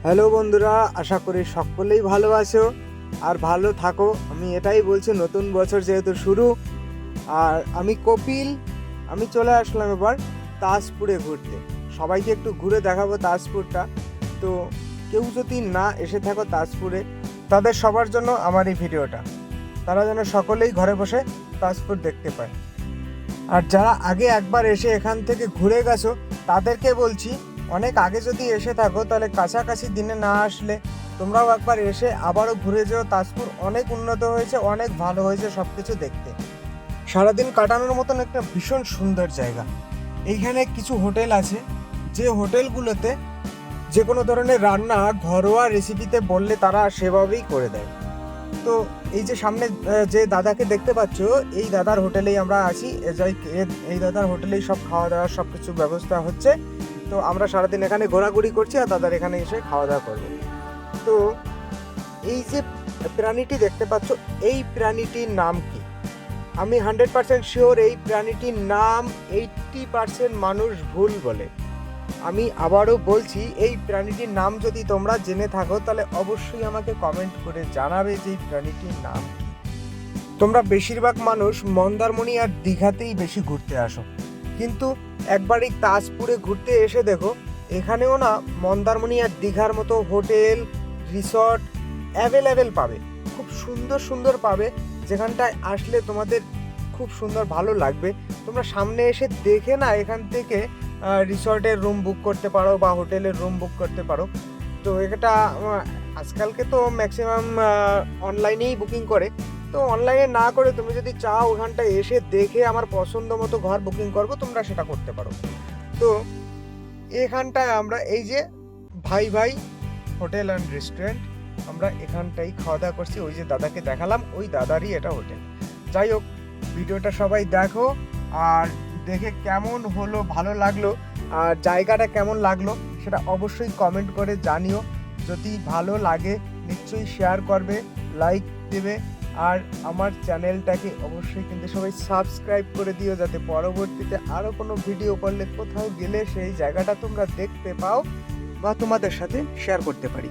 Hello বন্ধুরা, আশা করি সকলেই ভালো আছো আর ভালো থাকো। আমি এটাই বলছি, নতুন বছর যেহেতু শুরু। আর আমি কপিল, আমি চলে আসলাম এবার তাজপুরে ঘুরতে। সবাইকে একটু ঘুরে দেখাবো তাজপুরটা। তো কেউ যদি না এসে থাকো তাজপুরে, তাদের সবার জন্য আমার এই ভিডিওটা। তারা যেন সকলেই ঘরে বসে তাজপুর দেখতে পায়। আর যারা আগে একবার এসে এখান থেকে ঘুরে গেছো, তাদেরকে বলছি, অনেক আগে যদি এসে থাকো তাহলে কাছাকাছি দিনে না আসলে তোমরাও একবার এসে আবারও ঘুরে যেও। তাজপুর অনেক উন্নত হয়েছে, অনেক ভালো হয়েছে সব কিছু দেখতে। সারাদিন কাটানোর মতন একটা ভীষণ সুন্দর জায়গা। এইখানে কিছু হোটেল আছে, যে হোটেলগুলোতে যে কোনো ধরনের রান্না ঘরোয়া রেসিপিতে বললে তারা সেভাবেই করে দেয়। তো এই যে সামনে যে দাদাকে দেখতে পাচ্ছ, এই দাদার হোটেলেই আমরা আছি। এই দাদার হোটেলেই সব খাওয়া দাওয়ার সব কিছু ব্যবস্থা হচ্ছে। তো আমরা সারাদিন এখানে ঘোরাঘুরি করছি আর দাদার এখানে এসে খাওয়া দাওয়া করবো। তো এই যে প্রাণীটি দেখতে পাচ্ছ, এই প্রাণীটির নাম কি? আমি 100% শিওর এই প্রাণীটির নাম 80% মানুষ ভুল বলে। আমি আবারও বলছি, এই প্রাণীটির নাম যদি তোমরা জেনে থাকো তাহলে অবশ্যই আমাকে কমেন্ট করে জানাবে যে এই প্রাণীটির নাম কি। তোমরা বেশিরভাগ মানুষ মন্দারমণি আর দীঘাতেই বেশি ঘুরতে আসো, কিন্তু একবার এই তাজপুরে ঘুরতে এসে দেখো, এখানেও না মন্দারমণি আর দীঘার মতো হোটেল, রিসর্ট অ্যাভেলেবেল পাবে। খুব সুন্দর সুন্দর পাবে, যেখানটায় আসলে তোমাদের খুব সুন্দর ভালো লাগবে। তোমরা সামনে এসে দেখে না এখান থেকে রিসর্টের রুম বুক করতে পারো বা হোটেলের রুম বুক করতে পারো। তো এটা আজকালকে তো ম্যাক্সিমাম অনলাইনেই বুকিং করে। তো অনলাইনে না করে তুমি যদি চাও ওখানটায় এসে দেখে আমার পছন্দ মতো ঘর বুকিং করবো, তোমরা সেটা করতে পারো। তো এখানটায় আমরা এই যে ভাই ভাই হোটেল অ্যান্ড রেস্টুরেন্ট, আমরা এখানটাই খাওয়া দাওয়া করছি। ওই যে দাদাকে দেখালাম, ওই দাদারই এটা হোটেল। যাই হোক, ভিডিওটা সবাই দেখো আর দেখে কেমন হলো, ভালো লাগলো আর জায়গাটা কেমন লাগলো সেটা অবশ্যই কমেন্ট করে জানিও। যদি ভালো লাগে নিশ্চয়ই শেয়ার করবে, লাইক দেবে। আর আমার চ্যানেলটাকে অবশ্যই কিন্তু সবাই সাবস্ক্রাইব করে দিও, যাতে পরবর্তীতে আরও কোনো ভিডিও করলে কোথাও গেলে সেই জায়গাটা তোমরা দেখতে পাও বা তোমাদের সাথে শেয়ার করতে পারি।